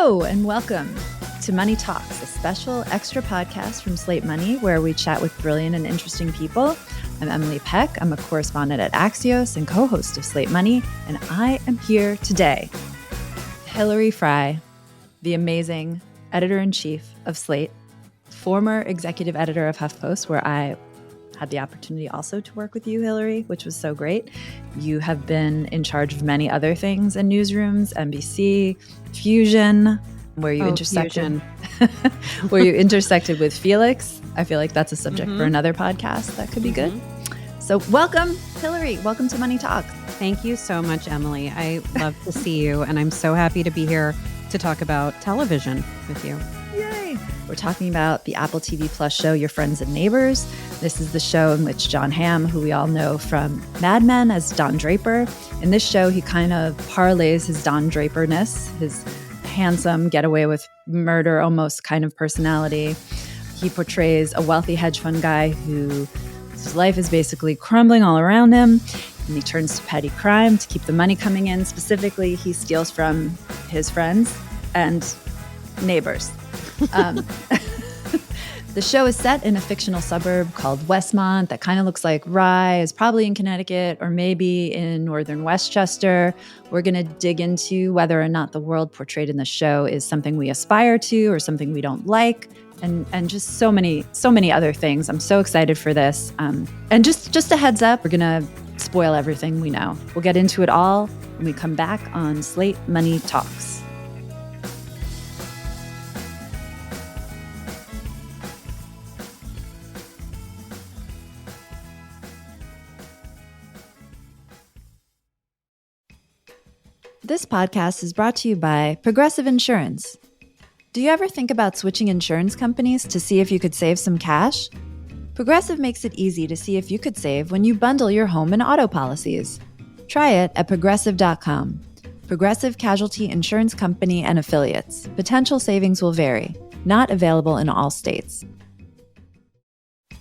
Hello and welcome to Money Talks, a special extra podcast from Slate Money where we chat with brilliant and interesting people. I'm Emily Peck. I'm a correspondent at Axios and co-host of Slate Money, and I am here today. Hillary Frey, the amazing editor-in-chief of Slate, former executive editor of HuffPost, where I had the opportunity also to work with you, Hillary, which was so great. You have been in charge of many other things in newsrooms, NBC, Fusion, where you intersected where you intersected with Felix. I feel like that's a subject for another podcast that could be good. So welcome, Hillary. Welcome to Money Talks. Thank you so much, Emily. I love to see you, and I'm so happy to be here to talk about television with you. Yay! We're talking about the Apple TV Plus show, Your Friends and Neighbors. This is the show in which John Hamm, who we all know from Mad Men as Don Draper, in this show, he kind of parlays his Don Draper-ness, his handsome, get away with murder almost kind of personality. He portrays a wealthy hedge fund guy whose life is basically crumbling all around him, and he turns to petty crime to keep the money coming in. Specifically, he steals from his friends and neighbors. The show is set in a fictional suburb called Westmont that kind of looks like Rye, is probably in Connecticut or maybe in northern Westchester. We're going to dig into whether or not the world portrayed in the show is something we aspire to or something we don't like, and just so many other things. I'm so excited for this. And just a heads up, we're going to spoil everything we know. We'll get into it all when we come back on Slate Money Talks. This podcast is brought to you by Progressive Insurance. Do you ever think about switching insurance companies to see if you could save some cash? Progressive makes it easy to see if you could save when you bundle your home and auto policies. Try it at progressive.com. Progressive Casualty Insurance Company and Affiliates. Potential savings will vary. Not available in all states.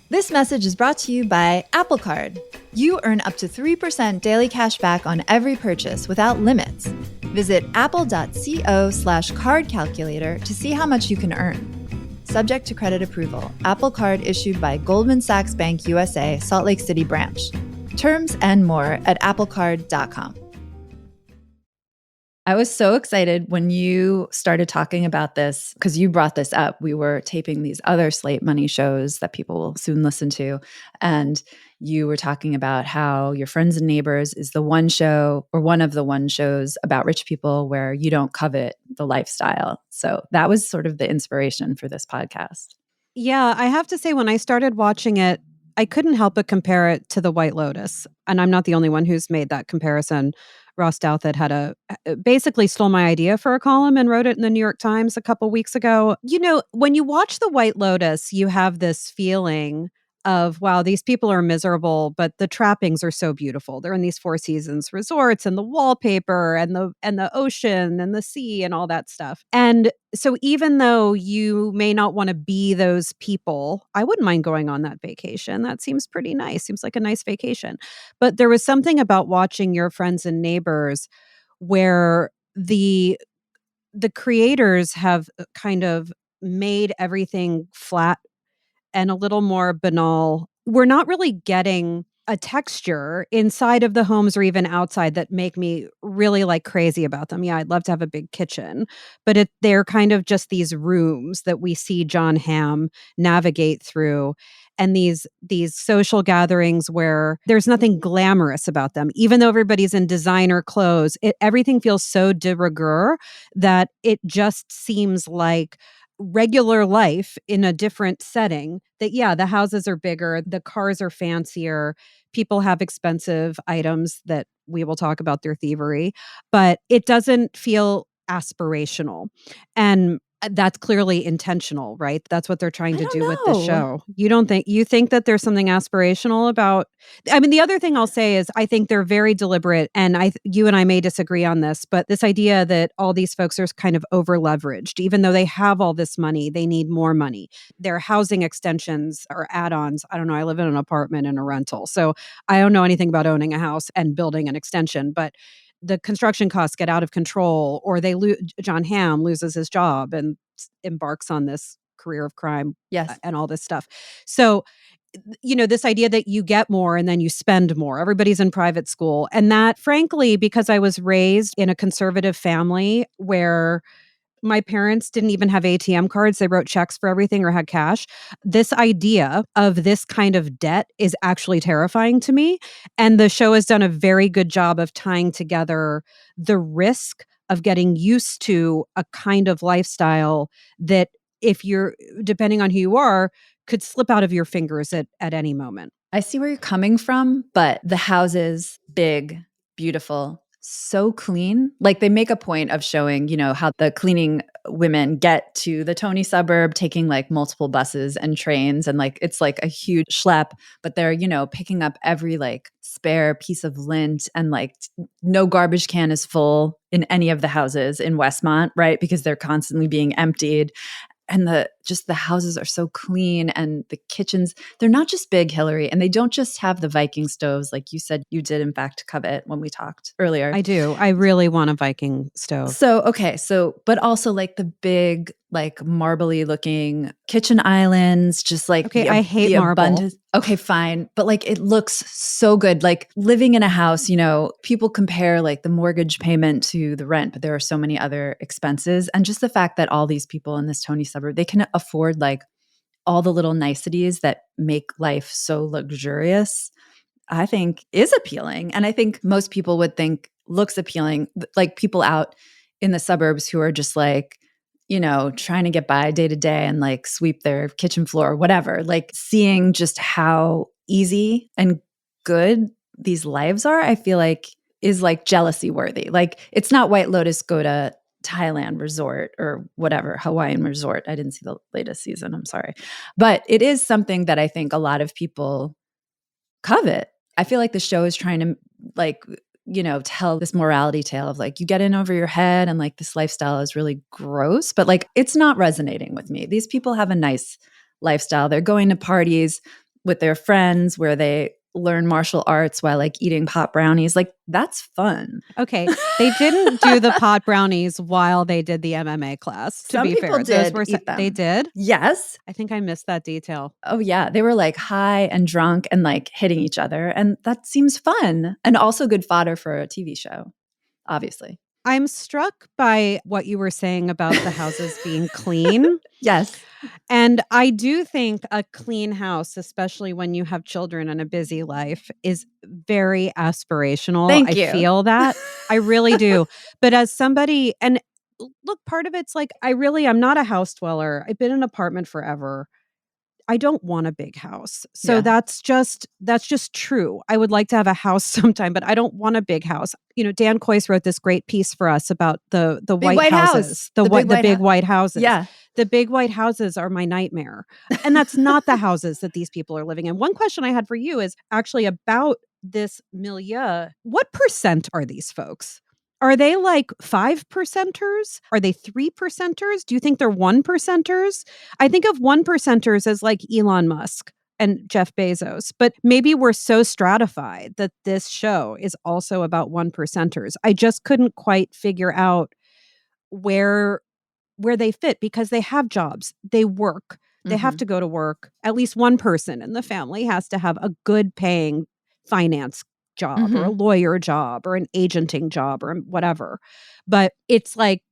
This message is brought to you by Apple Card. You earn up to 3% daily cash back on every purchase without limits. Visit apple.co/card calculator to see how much you can earn. Subject to credit approval. Apple Card issued by Goldman Sachs Bank USA, Salt Lake City branch. Terms and more at applecard.com. I was so excited when you started talking about this because you brought this up. We were taping these other Slate Money shows that people will soon listen to. And you were talking about how Your Friends and Neighbors is the one show or one of the one shows about rich people where you don't covet the lifestyle. So that was sort of the inspiration for this podcast. Yeah, I have to say, when I started watching it, I couldn't help but compare it to The White Lotus. And I'm not the only one who's made that comparison. Ross Douthat basically stole my idea for a column and wrote it in the New York Times a couple weeks ago. You know, when you watch The White Lotus, you have this feeling of, wow, these people are miserable, but the trappings are so beautiful. They're in these Four Seasons resorts and the wallpaper and the ocean and the sea and all that stuff. And so even though you may not want to be those people, I wouldn't mind going on that vacation. That seems pretty nice. Seems like a nice vacation. But there was something about watching Your Friends and Neighbors where the creators have kind of made everything flat and a little more banal. We're not really getting a texture inside of the homes or even outside that make me really like crazy about them. Yeah, I'd love to have a big kitchen, but they're kind of just these rooms that we see John Hamm navigate through, and these social gatherings where there's nothing glamorous about them. Even though everybody's in designer clothes, everything feels so de rigueur that it just seems like regular life in a different setting. That, yeah, the houses are bigger, the cars are fancier, people have expensive items that we will talk about their thievery, but it doesn't feel aspirational. And that's clearly intentional, right? That's what they're trying to do with the show. You think that there's something aspirational about, I mean, the other thing I'll say is I think they're very deliberate, and you and I may disagree on this, but this idea that all these folks are kind of over leveraged, even though they have all this money, they need more money. Their housing extensions or add-ons. I don't know. I live in an apartment and a rental, so I don't know anything about owning a house and building an extension, but the construction costs get out of control, or John Hamm loses his job and embarks on this career of crime Yes. and all this stuff. So, this idea that you get more and then you spend more. Everybody's in private school. And that, frankly, because I was raised in a conservative family where my parents didn't even have ATM cards. They wrote checks for everything or had cash. This idea of this kind of debt is actually terrifying to me. And the show has done a very good job of tying together the risk of getting used to a kind of lifestyle that, if you're, depending on who you are, could slip out of your fingers at any moment. I see where you're coming from, but the houses, big, beautiful, so clean. Like they make a point of showing, how the cleaning women get to the Tony suburb, taking like multiple buses and trains. And like, it's like a huge schlep, but they're, picking up every like spare piece of lint, and like no garbage can is full in any of the houses in Westmont, right? Because they're constantly being emptied. And the houses are so clean, and the kitchens, they're not just big, Hillary, and they don't just have the Viking stoves like you said you did in fact covet when we talked earlier. I do. I really want a Viking stove. So, okay. But also like the big, like marbly looking kitchen islands, just like okay, I hate marble. Abundance. Okay, fine. But like it looks so good. Like living in a house, people compare like the mortgage payment to the rent, but there are so many other expenses. And just the fact that all these people in this Tony suburb, they can afford like all the little niceties that make life so luxurious, I think is appealing. And I think most people would think looks appealing, like people out in the suburbs who are just like, trying to get by day to day and like sweep their kitchen floor or whatever, like seeing just how easy and good these lives are, I feel like is like jealousy worthy. Like it's not White Lotus go to Thailand resort or whatever, Hawaiian resort. I didn't see the latest season, I'm sorry. But it is something that I think a lot of people covet. I feel like the show is trying to like, tell this morality tale of like, you get in over your head and like this lifestyle is really gross, but like, it's not resonating with me. These people have a nice lifestyle. They're going to parties with their friends where they learn martial arts while like eating pot brownies. Like that's fun. Okay. They didn't do the pot brownies while they did the MMA class, to Some be people fair. did eat them. They did? Yes. I think I missed that detail. Oh yeah. They were like high and drunk and like hitting each other. And that seems fun and also good fodder for a TV show, obviously. I'm struck by what you were saying about the houses being clean. Yes. And I do think a clean house, especially when you have children and a busy life, is very aspirational. Thank you. I feel that. I really do. But as somebody, and look, part of it's like, I'm not a house dweller. I've been in an apartment forever. I don't want a big house. So Yeah. that's just true. I would like to have a house sometime, but I don't want a big house. Dan Coyce wrote this great piece for us about the white houses, the big white houses. Yeah. The big white houses are my nightmare. And that's not the houses that these people are living in. One question I had for you is actually about this milieu. What percent are these folks? Are they like 5%ers? Are they 3%ers? Do you think they're 1%ers? I think of 1%ers as like Elon Musk and Jeff Bezos, but maybe we're so stratified that this show is also about 1%ers. I just couldn't quite figure out where they fit, because they have jobs, they work, they have to go to work. At least one person in the family has to have a good paying finance job or a lawyer job or an agenting job or whatever. But it's like,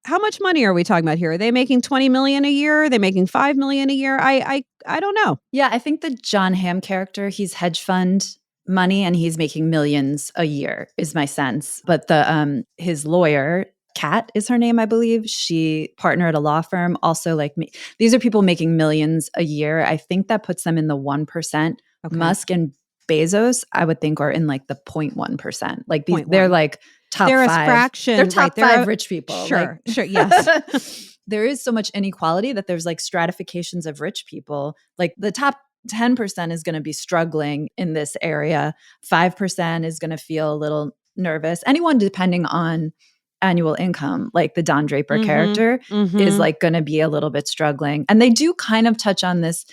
how much money are we talking about here? Are they making 20 million a year? Are they making 5 million a year? I don't know. Yeah, I think the John Hamm character, he's hedge fund money and he's making millions a year is my sense. But the his lawyer, Kat is her name, I believe. She partnered at a law firm. Also, like me, these are people making millions a year. I think that puts them in the 1%. Okay. Musk and Bezos, I would think, are in like the 0.1%. Like they're like top they're 5. A fraction. They're top 5 rich people. Sure, sure, yes. There is so much inequality that there's like stratifications of rich people. Like the top 10% is going to be struggling in this area. 5% is going to feel a little nervous. Anyone depending on annual income, like the Don Draper character, is like going to be a little bit struggling. And they do kind of touch on this.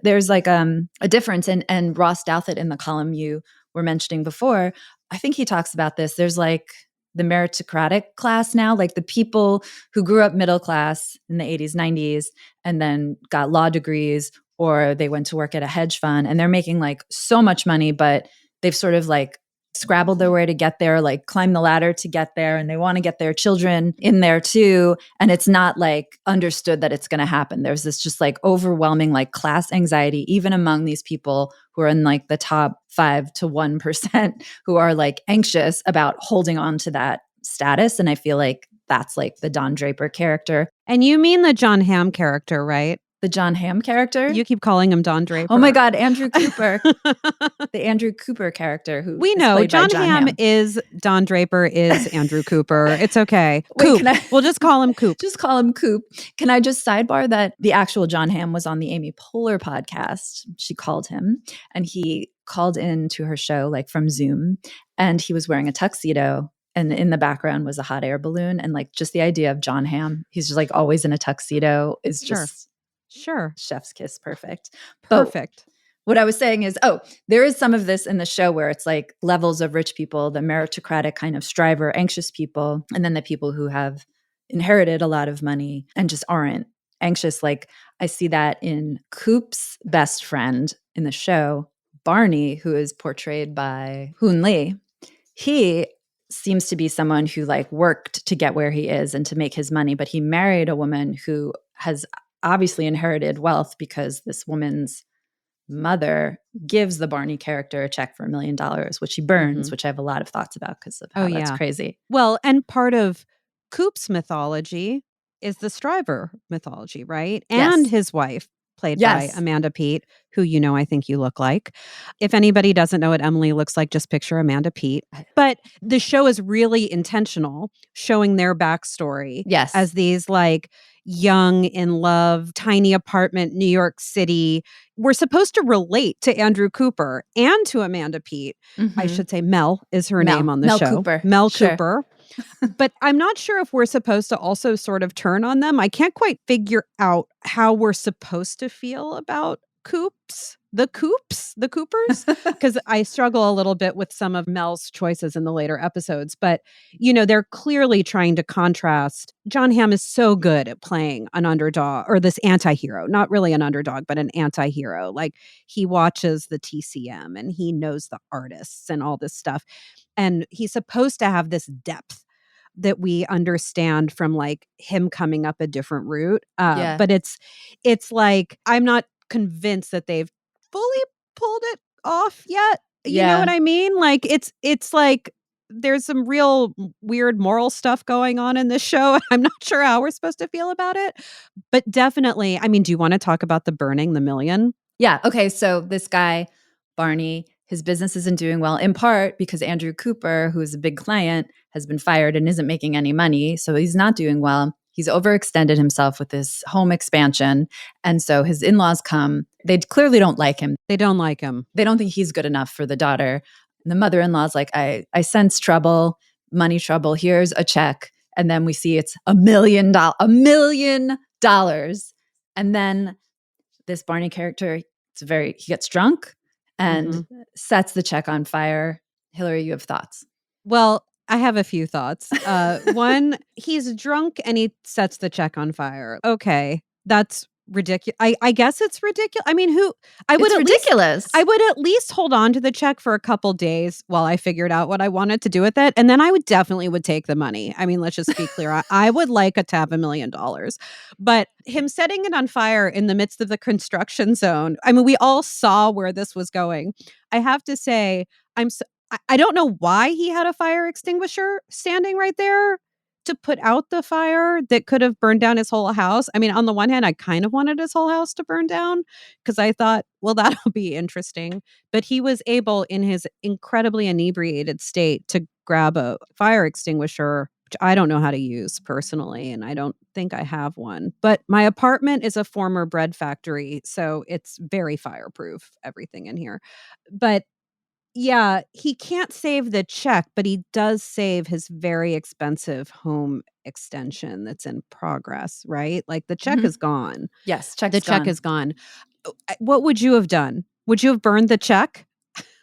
There's like a difference. And Ross Douthat in the column you were mentioning before, I think he talks about this. There's like the meritocratic class now, like the people who grew up middle class in the 80s, 90s, and then got law degrees, or they went to work at a hedge fund and they're making like so much money, but they've sort of like scrabbled their way to get there, like climb the ladder to get there, and they want to get their children in there too. And it's not like understood that it's going to happen. There's this just like overwhelming like class anxiety, even among these people who are in like the top 5 to 1% who are like anxious about holding on to that status. And I feel like that's like the Don Draper character. And you mean the John Hamm character, right? The John Hamm character? You keep calling him Don Draper. Oh my God, Andrew Cooper. The Andrew Cooper character who we know John Hamm is Don Draper is Andrew Cooper. It's okay. Wait, Coop. We'll just call him Coop. Just call him Coop. Can I just sidebar that the actual John Hamm was on the Amy Poehler podcast? She called him and he called in to her show like from Zoom, and he was wearing a tuxedo. And in the background was a hot air balloon. And like just the idea of John Hamm, he's just like always in a tuxedo is just Sure. Chef's kiss perfect. Perfect. But what I was saying is, there is some of this in the show where it's like levels of rich people, the meritocratic kind of striver, anxious people, and then the people who have inherited a lot of money and just aren't anxious. Like I see that in Coop's best friend in the show, Barney, who is portrayed by Hoon Lee. He seems to be someone who like worked to get where he is and to make his money, but he married a woman who has obviously inherited wealth because this woman's mother gives the Barney character a check for $1 million, which he burns, which I have a lot of thoughts about because of how that's crazy. Well, and part of Coop's mythology is the Striver mythology, right? And his wife, played by Amanda Peet, who I think you look like. If anybody doesn't know what Emily looks like, just picture Amanda Peet. But the show is really intentional, showing their backstory as these like young, in love, tiny apartment, New York City. We're supposed to relate to Andrew Cooper and to Amanda Peet. I should say Mel is her name on the show. Cooper. Mel Cooper. But I'm not sure if we're supposed to also sort of turn on them. I can't quite figure out how we're supposed to feel about the Coopers, because I struggle a little bit with some of Mel's choices in the later episodes. But, they're clearly trying to contrast. John Hamm is so good at playing an underdog or this anti-hero, not really an underdog, but an anti-hero. Like he watches the TCM and he knows the artists and all this stuff. And he's supposed to have this depth that we understand from like him coming up a different route. But it's like, I'm not convinced that they've fully pulled it off yet. You know what I mean? Like it's like there's some real weird moral stuff going on in this show. I'm not sure how we're supposed to feel about it, but definitely, I mean, do you want to talk about the burning the million? Yeah. Okay. So this guy, Barney, his business isn't doing well, in part because Andrew Cooper, who is a big client, has been fired and isn't making any money. So he's not doing well. He's overextended himself with this home expansion. And so his in-laws come. They clearly don't like him. They don't like him. They don't think he's good enough for the daughter. And the mother-in-law's like, I sense trouble, money trouble. Here's a check. And then we see it's $1 million. $1 million. And then this Barney character, he gets drunk and sets the check on fire. Hillary, you have thoughts? Well, I have a few thoughts. One, he's drunk and he sets the check on fire. Okay, that's ridiculous. I guess it's ridiculous. I mean, I would at least hold on to the check for a couple days while I figured out what I wanted to do with it, and then I would definitely take the money. I mean, let's just be clear. I would like to have $1 million, but him setting it on fire in the midst of the construction zone. I mean, we all saw where this was going. I have to say, I don't know why he had a fire extinguisher standing right there to put out the fire that could have burned down his whole house. I mean, on the one hand, I kind of wanted his whole house to burn down because I thought, well, that'll be interesting. But he was able, in his incredibly inebriated state, to grab a fire extinguisher, which I don't know how to use personally, and I don't think I have one. But my apartment is a former bread factory, so it's very fireproof, everything in here. But yeah, he can't save the check, but he does save his very expensive home extension that's in progress, right? Like the check is gone. Yes, check is gone. What would you have done? Would you have burned the check?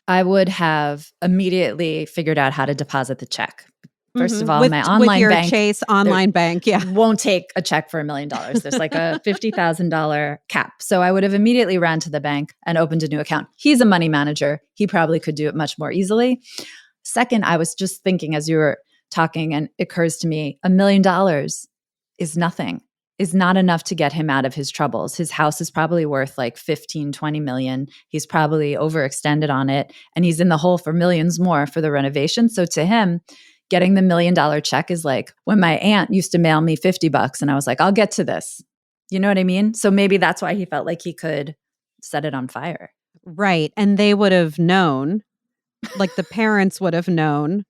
I would have immediately figured out how to deposit the check. First of all, with my online your bank, Chase online bank, won't take a check for $1 million. There's like a $50,000 cap. So I would have immediately ran to the bank and opened a new account. He's a money manager. He probably could do it much more easily. Second, I was just thinking as you were talking, and it occurs to me, $1 million is nothing, is not enough to get him out of his troubles. His house is probably worth like 15, 20 million. He's probably overextended on it, and he's in the hole for millions more for the renovation. So to him, getting the $1 million check is like when my aunt used to mail me $50 and I was like, I'll get to this. You know what I mean? So maybe that's why he felt like he could set it on fire. Right. And they would have known, like the parents would have known,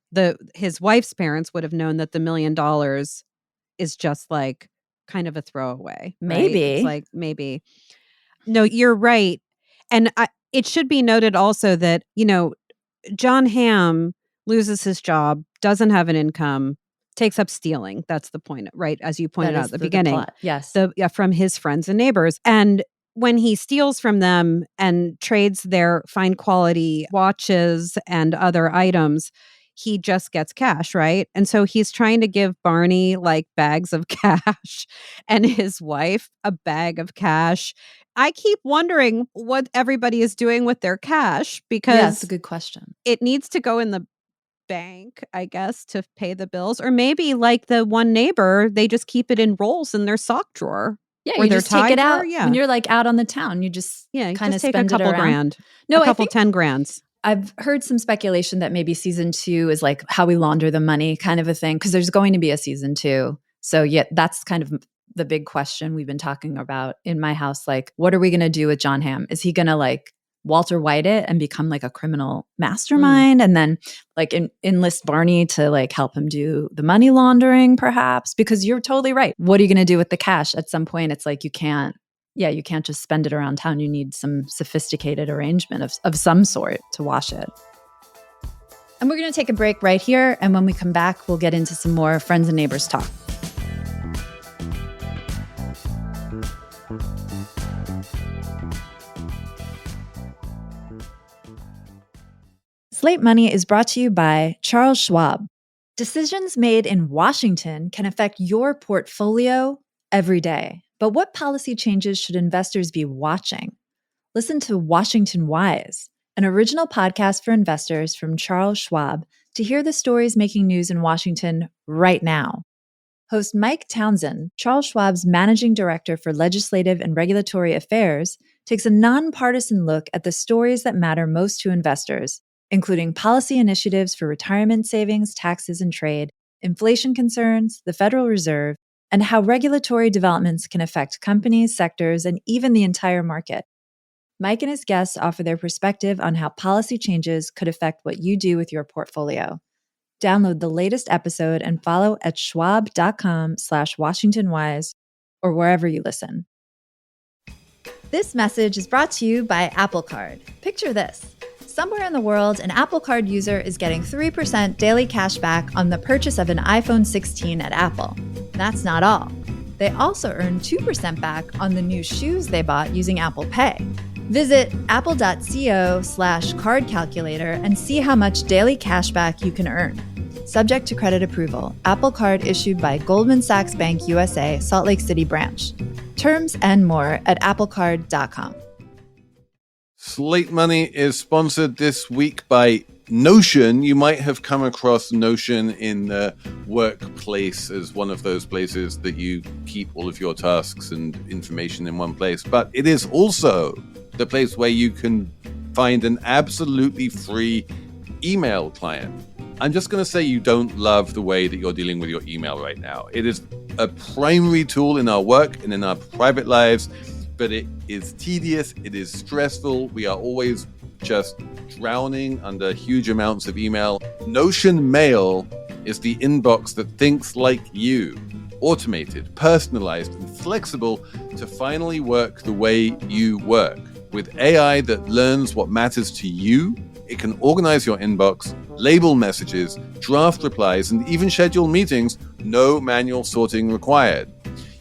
his wife's parents would have known that the $1 million is just like kind of a throwaway. Maybe. Right? It's like maybe. No, you're right. And it should be noted also that, John Hamm loses his job, doesn't have an income, takes up stealing. That's the point, right? As you pointed out at the beginning. Plot. Yes. From his friends and neighbors. And when he steals from them and trades their fine quality watches and other items, he just gets cash, right? And so he's trying to give Barney like bags of cash and his wife a bag of cash. I keep wondering what everybody is doing with their cash, because that's a good question. It needs to go in the bank, I guess, to pay the bills. Or maybe like the one neighbor, they just keep it in rolls in their sock drawer. Yeah, you just take it out when you're like out on the town. You just kind of take spend a couple grand. No, a couple 10 grands. I've heard some speculation that maybe season 2 is like how we launder the money kind of a thing, because there's going to be a season 2. So yeah, that's kind of the big question we've been talking about in my house. Like, what are we going to do with John Hamm? Is he going to like Walter White it and become like a criminal mastermind and then like enlist Barney to like help him do the money laundering perhaps? Because you're totally right. What are you going to do with the cash? At some point, it's like you can't just spend it around town. You need some sophisticated arrangement of some sort to wash it. And we're going to take a break right here. And when we come back, we'll get into some more friends and neighbors talk. Slate Money is brought to you by Charles Schwab. Decisions made in Washington can affect your portfolio every day. But what policy changes should investors be watching? Listen to Washington Wise, an original podcast for investors from Charles Schwab, to hear the stories making news in Washington right now. Host Mike Townsend, Charles Schwab's managing director for legislative and regulatory affairs, takes a nonpartisan look at the stories that matter most to investors, including policy initiatives for retirement savings, taxes and trade, inflation concerns, the Federal Reserve, and how regulatory developments can affect companies, sectors, and even the entire market. Mike and his guests offer their perspective on how policy changes could affect what you do with your portfolio. Download the latest episode and follow at schwab.com/WashingtonWise or wherever you listen. This message is brought to you by Apple Card. Picture this. Somewhere in the world, an Apple Card user is getting 3% daily cash back on the purchase of an iPhone 16 at Apple. That's not all. They also earn 2% back on the new shoes they bought using Apple Pay. Visit apple.co/card calculator and see how much daily cash back you can earn. Subject to credit approval. Apple Card issued by Goldman Sachs Bank USA, Salt Lake City branch. Terms and more at applecard.com. Slate Money is sponsored this week by Notion. You might have come across Notion in the workplace as one of those places that you keep all of your tasks and information in one place. But it is also the place where you can find an absolutely free email client. I'm just going to say you don't love the way that you're dealing with your email right now. It is a primary tool in our work and in our private lives, but it is tedious, it is stressful. We are always just drowning under huge amounts of email. Notion Mail is the inbox that thinks like you. Automated, personalized, and flexible to finally work the way you work. With AI that learns what matters to you, it can organize your inbox, label messages, draft replies, and even schedule meetings. No manual sorting required.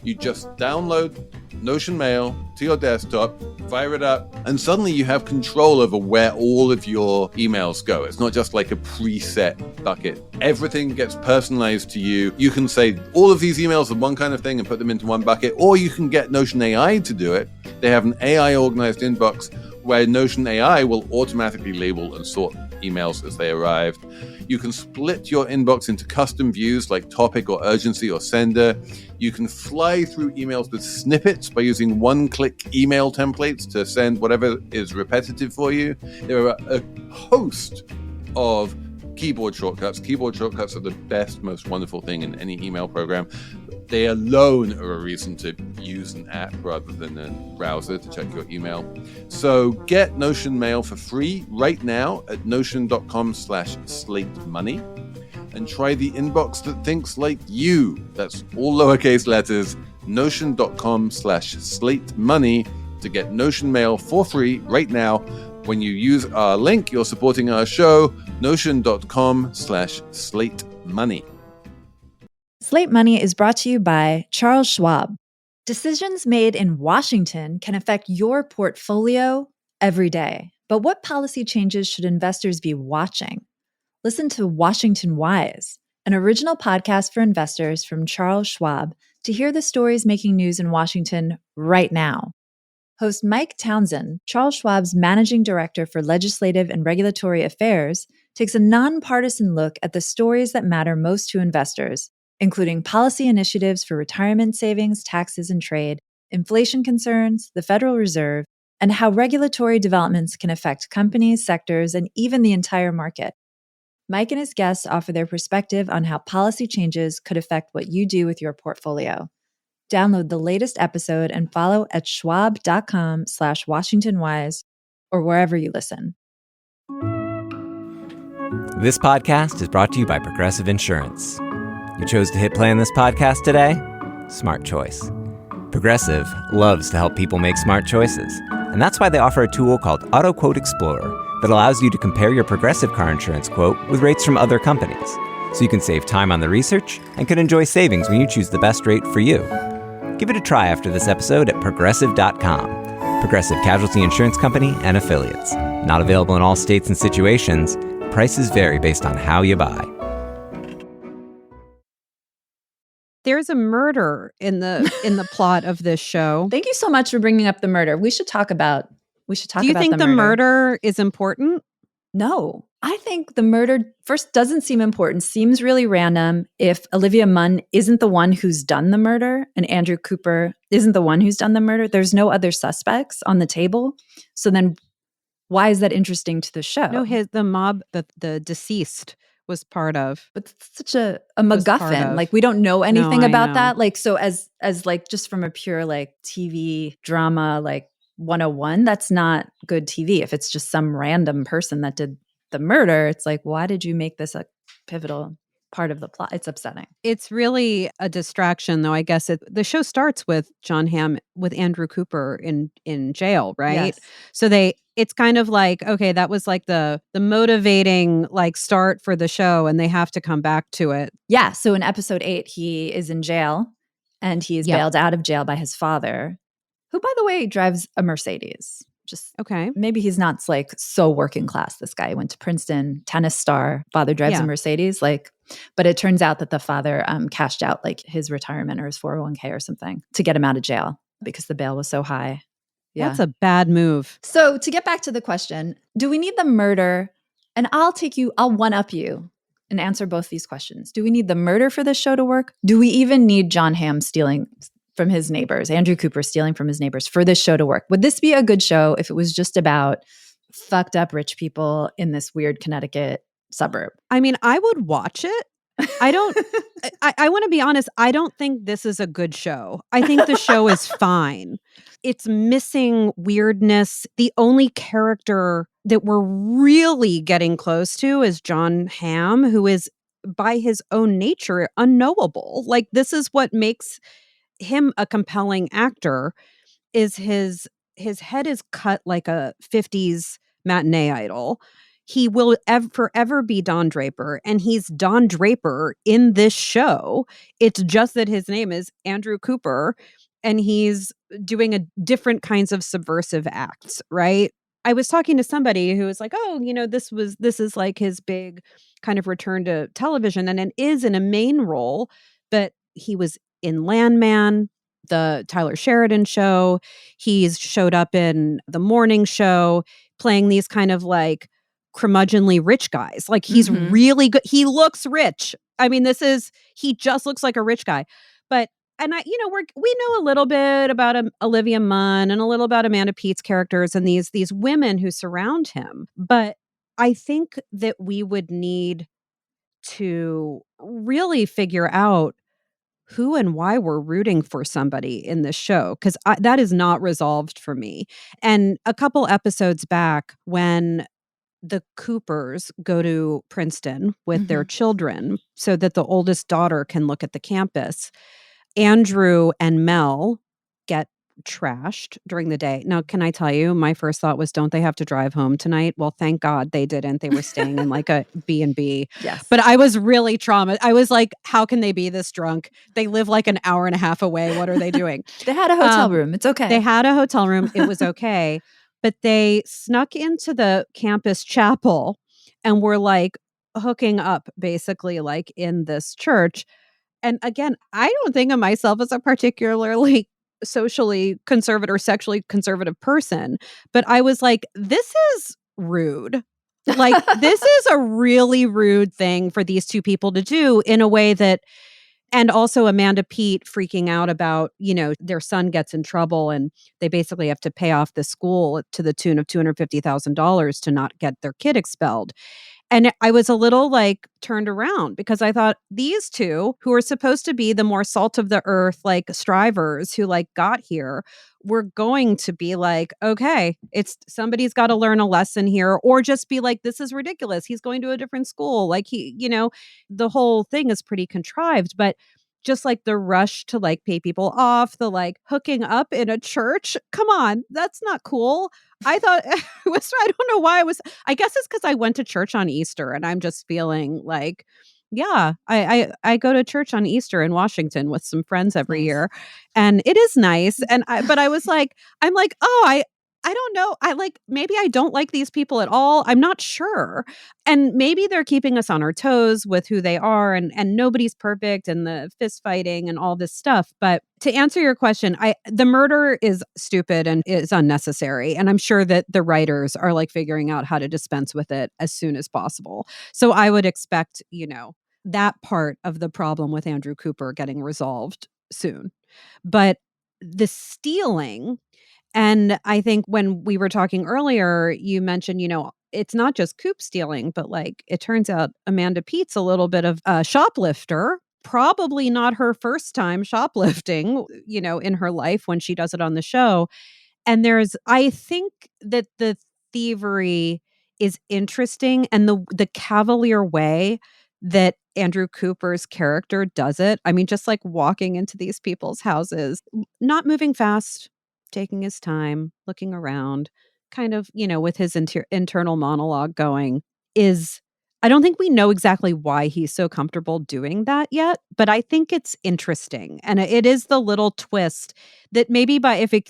You just download Notion Mail, to your desktop, fire it up, and suddenly you have control over where all of your emails go. It's not just like a preset bucket. Everything gets personalized to you. You can say all of these emails are one kind of thing and put them into one bucket, or you can get Notion AI to do it. They have an AI organized inbox where Notion AI will automatically label and sort emails as they arrive. You can split your inbox into custom views like topic or urgency or sender. You can fly through emails with snippets by using one-click email templates to send whatever is repetitive for you. There are a host of keyboard shortcuts. Keyboard shortcuts are the best, most wonderful thing in any email program. They alone are a reason to use an app rather than a browser to check your email. So get Notion Mail for free right now at notion.com/slatemoney and try the inbox that thinks like you. That's all lowercase letters, notion.com/slatemoney to get Notion Mail for free right now. When you use our link, you're supporting our show, notion.com/slatemoney. Slate Money is brought to you by Charles Schwab. Decisions made in Washington can affect your portfolio every day. But what policy changes should investors be watching? Listen to Washington Wise, an original podcast for investors from Charles Schwab, to hear the stories making news in Washington right now. Host Mike Townsend, Charles Schwab's managing director for legislative and regulatory affairs, takes a nonpartisan look at the stories that matter most to investors, including policy initiatives for retirement savings, taxes, and trade, inflation concerns, the Federal Reserve, and how regulatory developments can affect companies, sectors, and even the entire market. Mike and his guests offer their perspective on how policy changes could affect what you do with your portfolio. Download the latest episode and follow at schwab.com/WashingtonWise or wherever you listen. This podcast is brought to you by Progressive Insurance. You chose to hit play on this podcast today? Smart choice. Progressive loves to help people make smart choices, and that's why they offer a tool called Auto Quote Explorer that allows you to compare your Progressive car insurance quote with rates from other companies, so you can save time on the research and can enjoy savings when you choose the best rate for you. Give it a try after this episode at Progressive.com. Progressive Casualty Insurance Company and Affiliates. Not available in all states and situations. Prices vary based on how you buy. There's a murder in the plot of this show. Thank you so much for bringing up the murder. We should talk about Do you think the murder is important? No. I think the murder first doesn't seem important, seems really random. If Olivia Munn isn't the one who's done the murder and Andrew Cooper isn't the one who's done the murder, there's no other suspects on the table. So then why is that interesting to the show? No, the mob that the deceased was part of. But it's such a MacGuffin. Like, we don't know anything about that. Like, so as like just from a pure like TV drama, like 101, that's not good TV. If it's just some random person that did the murder, it's like, why did you make this a pivotal part of the plot? It's upsetting. It's really a distraction, though. I guess the show starts with John Hamm with Andrew Cooper in jail, right? Yes. So it's kind of like, okay, that was like the motivating like start for the show, and they have to come back to it. Yeah. So in episode 8, he is in jail, and he is bailed out of jail by his father, who, by the way, drives a Mercedes. Just okay. Maybe he's not like so working class. This guy went to Princeton, tennis star, father drives a Mercedes. But it turns out that the father cashed out like his retirement or his 401k or something to get him out of jail because the bail was so high. Yeah. That's a bad move. So to get back to the question, do we need the murder? And I'll one up you and answer both these questions. Do we need the murder for this show to work? Do we even need John Hamm stealing from his neighbors, Andrew Cooper stealing from his neighbors for this show to work? Would this be a good show if it was just about fucked up rich people in this weird Connecticut suburb? I mean, I would watch it. I don't, I want to be honest. I don't think this is a good show. I think the show is fine. It's missing weirdness. The only character that we're really getting close to is John Hamm, who is by his own nature unknowable. Like, this is what makes him a compelling actor, is his head is cut like a 50s matinee idol. He will forever be Don Draper, and he's Don Draper in this show. It's just that his name is Andrew Cooper, and he's doing a different kinds of subversive acts, right? I was talking to somebody who was like, oh, this is like his big kind of return to television, and it is in a main role, but he was in Landman, the Tyler Sheridan show. He's showed up in the morning show playing these kind of like curmudgeonly rich guys. Like he's really good. He looks rich. I mean, he just looks like a rich guy. But and we know a little bit about Olivia Munn and a little about Amanda Peet's characters and these women who surround him. But I think that we would need to really figure out who and why we're rooting for somebody in this show, because that is not resolved for me. And a couple episodes back, when the Coopers go to Princeton with their children so that the oldest daughter can look at the campus, Andrew and Mel get trashed during the day. Now, can I tell you, my first thought was, don't they have to drive home tonight? Well, thank God they didn't. They were staying in like a B&B. Yes. But I was really traumatized. I was like, how can they be this drunk? They live like an hour and a half away. What are they doing? They had a hotel room. It's okay. They had a hotel room. It was okay. But they snuck into the campus chapel and were like hooking up basically like in this church. And again, I don't think of myself as a particularly socially conservative or sexually conservative person, but I was like, this is rude. Like, this is a really rude thing for these two people to do in a way that, and also Amanda Peet freaking out about, their son gets in trouble and they basically have to pay off the school to the tune of $250,000 to not get their kid expelled. And I was a little like turned around because I thought these two, who are supposed to be the more salt of the earth, like strivers who like got here, were going to be like, okay, it's somebody's got to learn a lesson here, or just be like, this is ridiculous. He's going to a different school. Like the whole thing is pretty contrived, but just like the rush to like pay people off, the like hooking up in a church. Come on, that's not cool. I thought it was, I don't know why I guess it's because I went to church on Easter and I'm just feeling like, yeah, I go to church on Easter in Washington with some friends every year, and it is nice. But I was like, I'm like, oh, I don't know. Maybe I don't like these people at all. I'm not sure. And maybe they're keeping us on our toes with who they are, and nobody's perfect, and the fist fighting and all this stuff. But to answer your question, the murder is stupid and is unnecessary. And I'm sure that the writers are like figuring out how to dispense with it as soon as possible. So I would expect, that part of the problem with Andrew Cooper getting resolved soon. But the stealing, and I think when we were talking earlier, you mentioned, it's not just Coop stealing, but like it turns out Amanda Peet's a little bit of a shoplifter. Probably not her first time shoplifting, in her life when she does it on the show. And I think that the thievery is interesting, and the cavalier way that Andrew Cooper's character does it. I mean, just like walking into these people's houses, not moving fast, taking his time, looking around, kind of, with his internal monologue going, I don't think we know exactly why he's so comfortable doing that yet, but I think it's interesting. And it is the little twist that maybe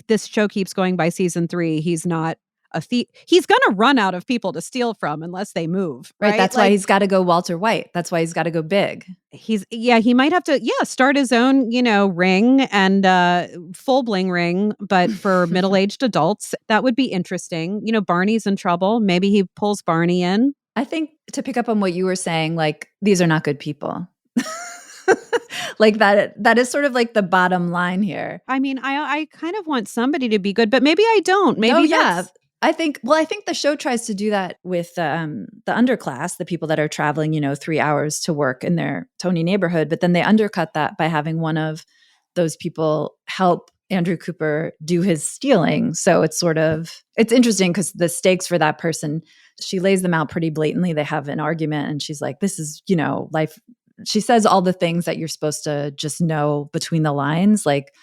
this show keeps going by season 3, he's not a thief. He's going to run out of people to steal from unless they move. Right. That's why he's got to go Walter White. That's why he's got to go big. He might have to, start his own, ring and full bling ring, but for middle-aged adults. That would be interesting. Barney's in trouble. Maybe he pulls Barney in. I think to pick up on what you were saying, like, these are not good people. Like that is sort of like the bottom line here. I mean, I kind of want somebody to be good, but maybe I don't. Maybe I think the show tries to do that with the underclass, the people that are traveling, 3 hours to work in their Tony neighborhood, but then they undercut that by having one of those people help Andrew Cooper do his stealing. So it's interesting because the stakes for that person, she lays them out pretty blatantly. They have an argument and she's like, this is, life. She says all the things that you're supposed to just know between the lines. Like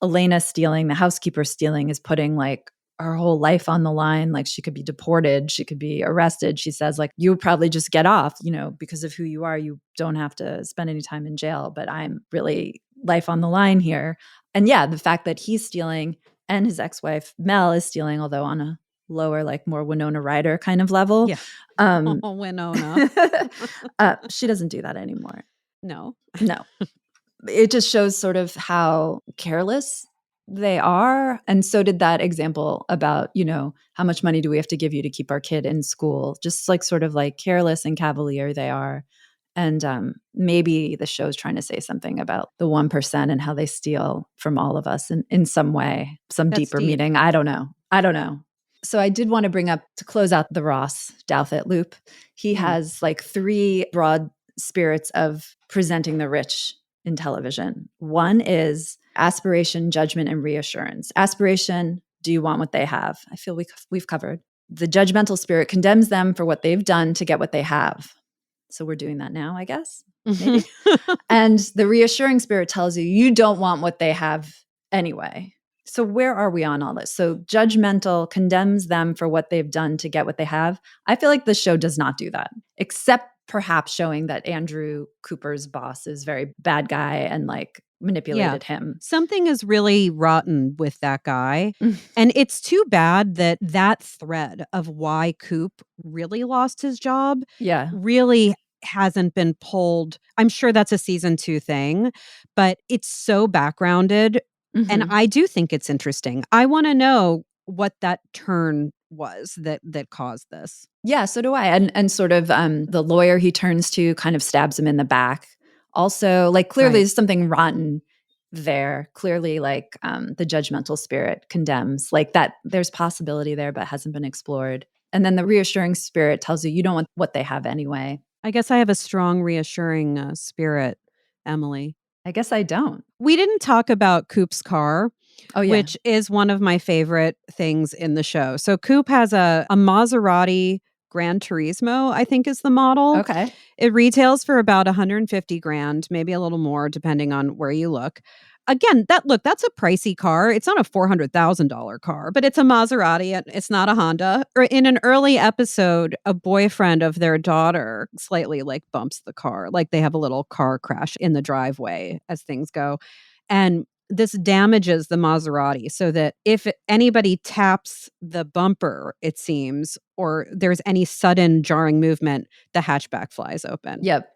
Elena stealing, the housekeeper stealing, is putting like her whole life on the line. Like she could be deported, she could be arrested. She says like, you would probably just get off, because of who you are, you don't have to spend any time in jail, but I'm really life on the line here. And yeah, the fact that he's stealing and his ex-wife Mel is stealing, although on a lower, like more Winona Ryder kind of level. Yeah. Winona. She doesn't do that anymore. No. No. It just shows sort of how careless they are. And so did that example about, how much money do we have to give you to keep our kid in school? Just like sort of like careless and cavalier they are. And maybe the show's trying to say something about the 1% and how they steal from all of us in some way, some That's deeper deep. meaning. I don't know. So I did want to bring up, to close out the Ross Douthat loop, he has like 3 broad spirits of presenting the rich in television. One is aspiration, judgment, and reassurance. Aspiration, do you want what they have? I feel we've covered. The judgmental spirit condemns them for what they've done to get what they have. So we're doing that now, I guess, maybe. And the reassuring spirit tells you, you don't want what they have anyway. So where are we on all this? So judgmental condemns them for what they've done to get what they have. I feel like the show does not do that, except perhaps showing that Andrew Cooper's boss is very bad guy and like manipulated him. Something is really rotten with that guy. And it's too bad that thread of why Coop really lost his job really hasn't been pulled. I'm sure that's a season 2 thing, but it's so backgrounded. And I do think it's interesting. I want to know what that turn was that caused this. Yeah, so do I. And sort of the lawyer he turns to kind of stabs him in the back. Also, like clearly there's something rotten there. Clearly, like the judgmental spirit condemns. Like that there's possibility there, but hasn't been explored. And then the reassuring spirit tells you don't want what they have anyway. I guess I have a strong reassuring spirit, Emily. I guess I don't. We didn't talk about Coop's car, which is one of my favorite things in the show. So Coop has a Maserati Gran Turismo, I think is the model. Okay. It retails for about $150,000, maybe a little more depending on where you look. Again, that's a pricey car. It's not a $400,000 car, but it's a Maserati. It's not a Honda. Or in an early episode, a boyfriend of their daughter slightly like bumps the car. Like they have a little car crash in the driveway as things go. And this damages the Maserati so that if anybody taps the bumper, it seems, or there's any sudden jarring movement, the hatchback flies open. Yep.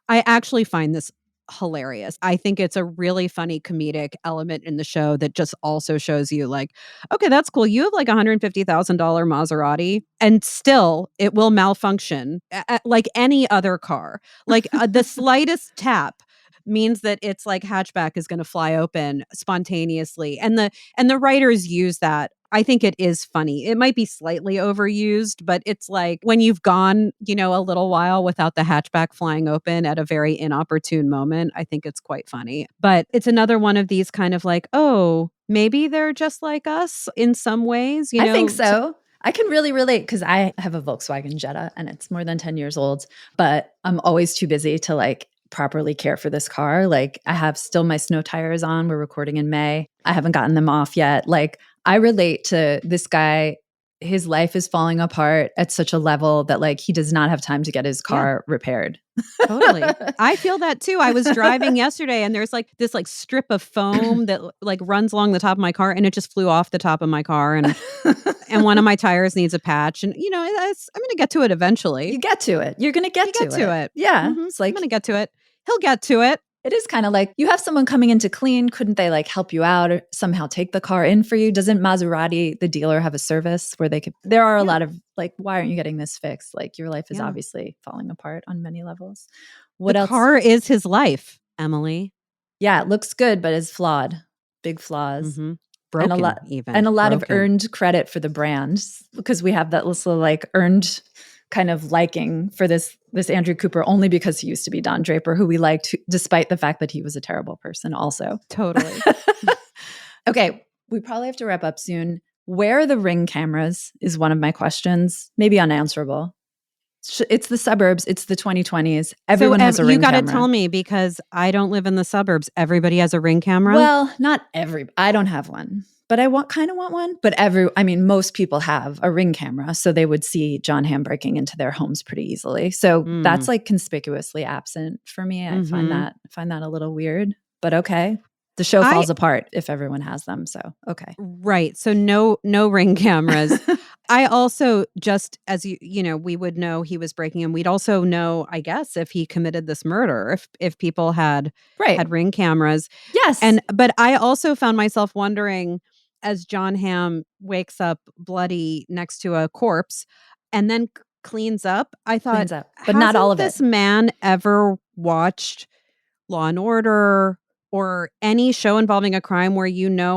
I actually find this hilarious. I think it's a really funny comedic element in the show that just also shows you like, okay, that's cool. You have like $150,000 Maserati and still it will malfunction like any other car. Like the slightest tap means that it's like hatchback is going to fly open spontaneously. And the writers use that. I think it is funny. It might be slightly overused, but it's like when you've gone, a little while without the hatchback flying open at a very inopportune moment, I think it's quite funny. But it's another one of these kind of like, oh, maybe they're just like us in some ways. I think so. I can really relate because I have a Volkswagen Jetta and it's more than 10 years old, but I'm always too busy to like properly care for this car. Like I have still my snow tires on. We're recording in May. I haven't gotten them off yet. Like I relate to this guy. His life is falling apart at such a level that like he does not have time to get his car repaired. Totally. I feel that too. I was driving yesterday and there's like this like strip of foam that like runs along the top of my car and it just flew off the top of my car and one of my tires needs a patch and I'm going to get to it eventually. You get to it. You're going to get to it. Yeah. Mm-hmm. It's like I'm going to get to it. He'll get to it. It is kind of like you have someone coming in to clean. Couldn't they like help you out or somehow take the car in for you? Doesn't Maserati, the dealer, have a service where they could? There are a lot of like, why aren't you getting this fixed? Like your life is obviously falling apart on many levels. What else? The car is his life, Emily. Yeah, it looks good, but is flawed. Big flaws. Mm-hmm. Broken, and a lot of earned credit for the brand because we have that little like earned kind of liking for this Andrew Cooper only because he used to be Don Draper, who we liked despite the fact that he was a terrible person also. Totally. Okay, we probably have to wrap up soon. Where are the Ring cameras is one of my questions, maybe unanswerable. It's the suburbs. It's the 2020s. Everyone has a Ring camera. You got to tell me because I don't live in the suburbs. Everybody has a Ring camera? Well, not every. I don't have one. But I kind of want one. But most people have a Ring camera, so they would see John Hamm breaking into their homes pretty easily. So that's like conspicuously absent for me. I find that a little weird. But okay. The show falls apart if everyone has them. So, okay. Right. So no ring cameras. I also, just as we would know he was breaking in. We'd also know, I guess, if he committed this murder, if people had ring cameras. Yes. But I also found myself wondering, as John Hamm wakes up bloody next to a corpse and then cleans up, I thought, but not all of this man ever watched Law and Order or any show involving a crime where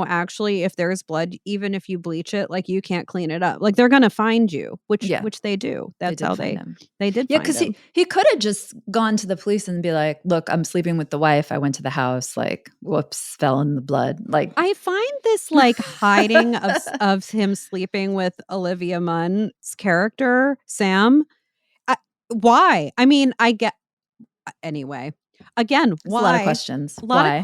actually if there's blood, even if you bleach it, like you can't clean it up. Like they're going to find you, which they do. That's how they did. Yeah, because he could have just gone to the police and be like, "Look, I'm sleeping with the wife. I went to the house. Like, whoops, fell in the blood." Like, I find this like hiding of him sleeping with Olivia Munn's character Sam. Why? I mean, I get anyway. Again, why? A lot of questions. A lot of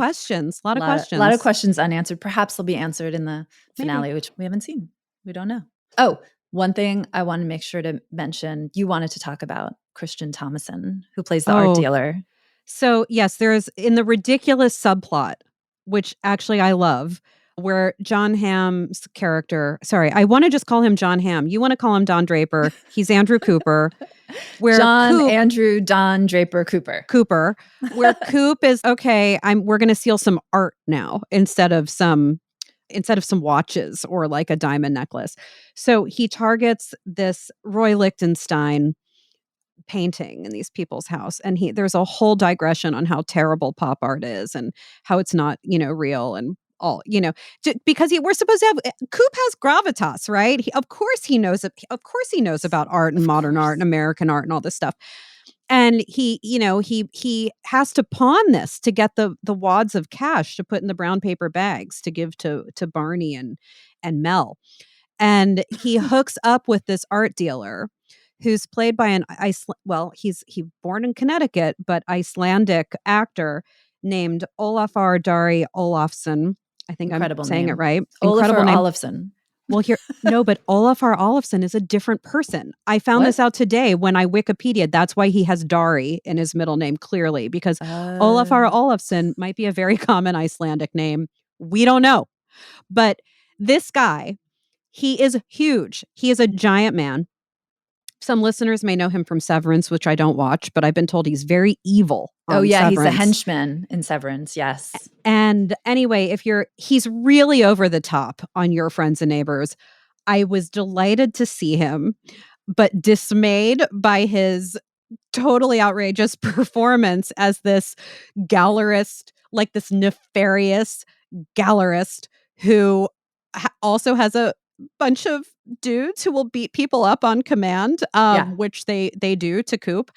questions unanswered. Perhaps they'll be answered in the finale, which we haven't seen. We don't know. Oh, one thing I want to make sure to mention, you wanted to talk about Christian Thomason, who plays the art dealer. So yes, there's in the ridiculous subplot, which actually I love, where John Hamm's character, I want to just call him John Hamm. You want to call him Don Draper. He's Andrew Cooper. Don Draper Cooper. Where Coop is, okay, we're going to steal some art now instead of some watches or like a diamond necklace. So he targets this Roy Lichtenstein painting in these people's house, and there's a whole digression on how terrible pop art is and how it's not real and all, because we're supposed to have Coop has gravitas, right? Of course he knows about art and modern art and American art and all this stuff. And he has to pawn this to get the wads of cash to put in the brown paper bags to give to Barney and Mel. And he hooks up with this art dealer who's played by he's born in Connecticut, but Icelandic actor named Olafur Darri Olafsson. I think Incredible I'm saying name. it right. Olafur Olafsson. Well, but Olafur Olafsson is a different person. I found this out today when I Wikipedia'd. That's why he has Dari in his middle name, clearly, because Olafur Olafsson might be a very common Icelandic name. We don't know. But this guy, he is huge. He is a giant man. Some listeners may know him from Severance, which I don't watch, but I've been told he's very evil. Severance. He's a henchman in Severance, yes. And anyway, he's really over the top on Your Friends and Neighbors. I was delighted to see him, but dismayed by his totally outrageous performance as this gallerist, like this nefarious gallerist who also has a bunch of dudes who will beat people up on command, which they do to Coop.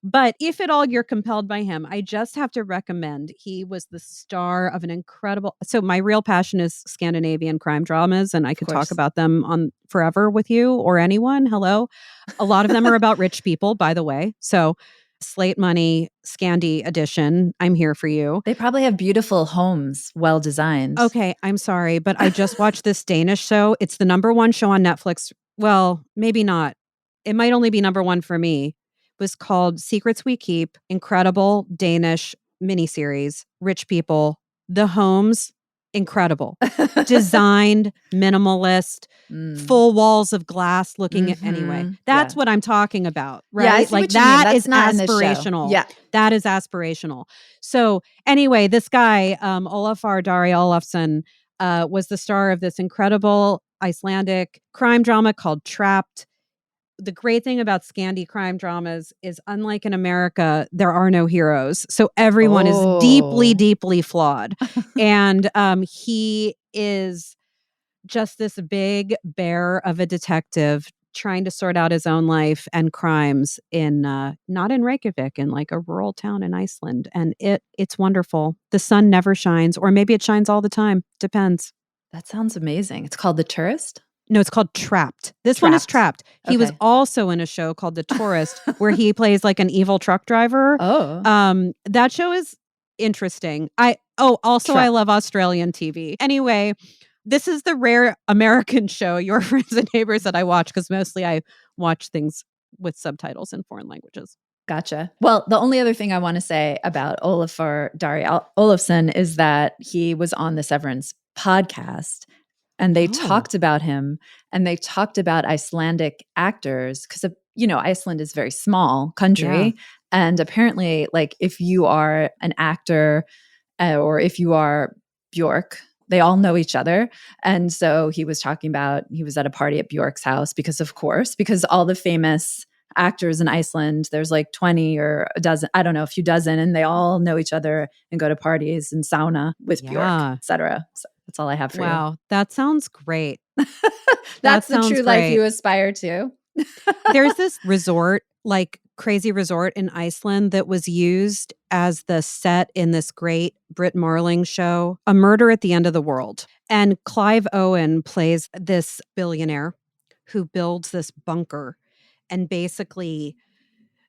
But if at all you're compelled by him, I just have to recommend, he was the star of an incredible... So my real passion is Scandinavian crime dramas, and I could talk about them on forever with you or anyone. Hello. A lot of them are about rich people, by the way. So Slate Money, Scandi edition, I'm here for you. They probably have beautiful homes, well designed. Okay, I'm sorry, but I just watched this Danish show. It's the #1 show on Netflix. Well, maybe not. It might only be #1 for me. It was called Secrets We Keep. Incredible Danish miniseries. Rich people. The homes, incredible. Designed, minimalist, full walls of glass looking at anyway. That's what I'm talking about, right? Yeah, I see like what you mean. that is not aspirational. Yeah. That is aspirational. So anyway, this guy, Olafur Darri Olafsson, was the star of this incredible Icelandic crime drama called Trapped. The great thing about Scandi crime dramas is, unlike in America, there are no heroes. So everyone is deeply, deeply flawed. And he is just this big bear of a detective trying to sort out his own life and crimes in not in Reykjavik, in like a rural town in Iceland. And it's wonderful. The sun never shines, or maybe it shines all the time. Depends. That sounds amazing. It's called The Tourist? No, it's called Trapped. This one is Trapped. He was also in a show called The Tourist where he plays like an evil truck driver. That show is interesting. I love Australian TV. Anyway, this is the rare American show, Your Friends and Neighbors, that I watch, because mostly I watch things with subtitles in foreign languages. Gotcha. Well, the only other thing I want to say about Olafur Dari Olafsson is that he was on the Severance podcast and they talked about him and they talked about Icelandic actors because, Iceland is a very small country. Yeah. And apparently, like, if you are an actor or if you are Bjork, they all know each other. And so he was talking about, he was at a party at Bjork's house because all the famous actors in Iceland, there's like 20 or a dozen, I don't know, a few dozen, and they all know each other and go to parties and sauna with Bjork, etc. So that's all I have for you. Wow, that sounds great. That's the true life you aspire to. There's this resort, like crazy resort in Iceland that was used as the set in this great Brit Marling show, A Murder at the End of the World. And Clive Owen plays this billionaire who builds this bunker and basically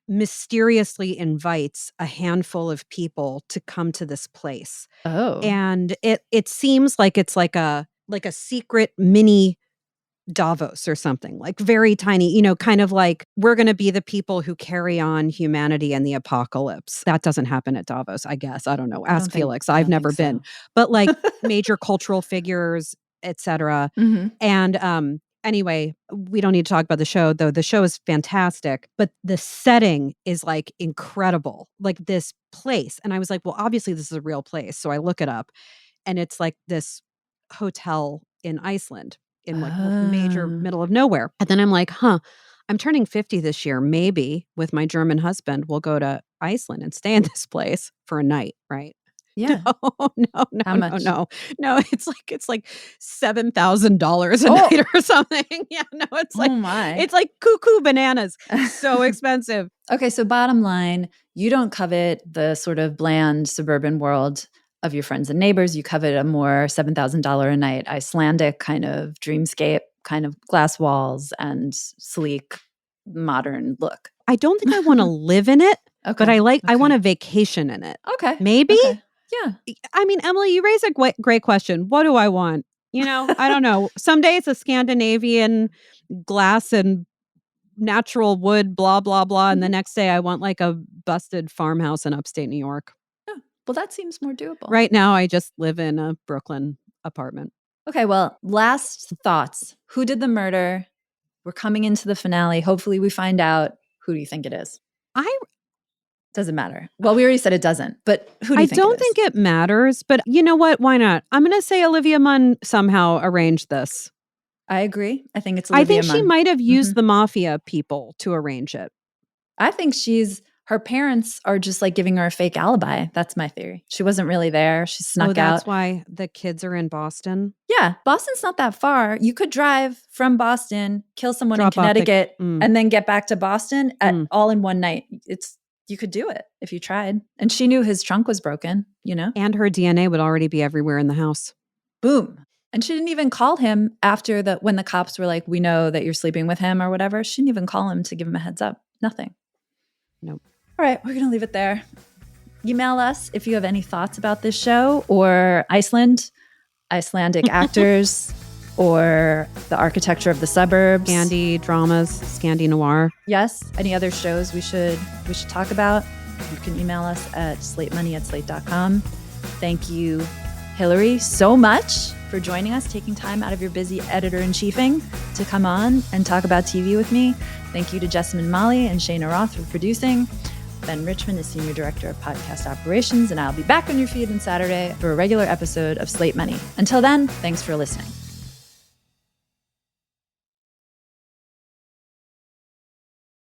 mysteriously invites a handful of people to come to this place. Oh. And it seems like it's like a secret mini Davos or something, like very tiny, kind of like we're going to be the people who carry on humanity and the apocalypse. That doesn't happen at Davos, I guess. I don't know. Ask Felix. I've never been. But like major cultural figures, etc. Mm-hmm. And anyway, we don't need to talk about the show, though. The show is fantastic, but the setting is like incredible, like this place. And I was like, well, obviously this is a real place. So I look it up and it's like this hotel in Iceland in like major middle of nowhere. And then I'm like, I'm turning 50 this year. Maybe with my German husband, we'll go to Iceland and stay in this place for a night, right? Yeah. No. How much? No. It's like $7,000 a night or something. Yeah, no, it's like, oh my. It's like cuckoo bananas. So expensive. Okay, so bottom line, you don't covet the sort of bland suburban world of your friends and neighbors. You covet a more $7,000 a night Icelandic kind of dreamscape, kind of glass walls and sleek modern look. I don't think I want to live in it, but I want a vacation in it. Okay. Maybe? Okay. Yeah. I mean, Emily, you raise a great question. What do I want? I don't know. Some days a Scandinavian glass and natural wood, blah, blah, blah. And the next day I want like a busted farmhouse in upstate New York. Yeah. Well, that seems more doable. Right now, I just live in a Brooklyn apartment. Okay. Well, last thoughts. Who did the murder? We're coming into the finale. Hopefully we find out. Who do you think it is? Doesn't matter. Well, we already said it doesn't, but who do you think it is? I don't think it matters, but you know what? Why not? I'm going to say Olivia Munn somehow arranged this. I agree. I think it's Olivia Munn. She might have used the mafia people to arrange it. I think her parents are just like giving her a fake alibi. That's my theory. She wasn't really there. She snuck out. That's why the kids are in Boston? Yeah. Boston's not that far. You could drive from Boston, kill someone in Connecticut, and then get back to Boston all in one night. You could do it if you tried. And she knew his trunk was broken, And her DNA would already be everywhere in the house. Boom. And she didn't even call him after when the cops were like, we know that you're sleeping with him or whatever. She didn't even call him to give him a heads up. Nothing. Nope. All right, we're going to leave it there. Email us if you have any thoughts about this show or Icelandic actors, or the architecture of the suburbs. Scandi dramas, Scandi noir. Yes. Any other shows we should talk about? You can email us at slatemoney@slate.com. Thank you, Hillary, so much for joining us, taking time out of your busy editor-in-chiefing to come on and talk about TV with me. Thank you to Jessamine, Molli, and Cheyna Roth for producing. Ben Richmond is Senior Director of Podcast Operations, and I'll be back on your feed on Saturday for a regular episode of Slate Money. Until then, thanks for listening.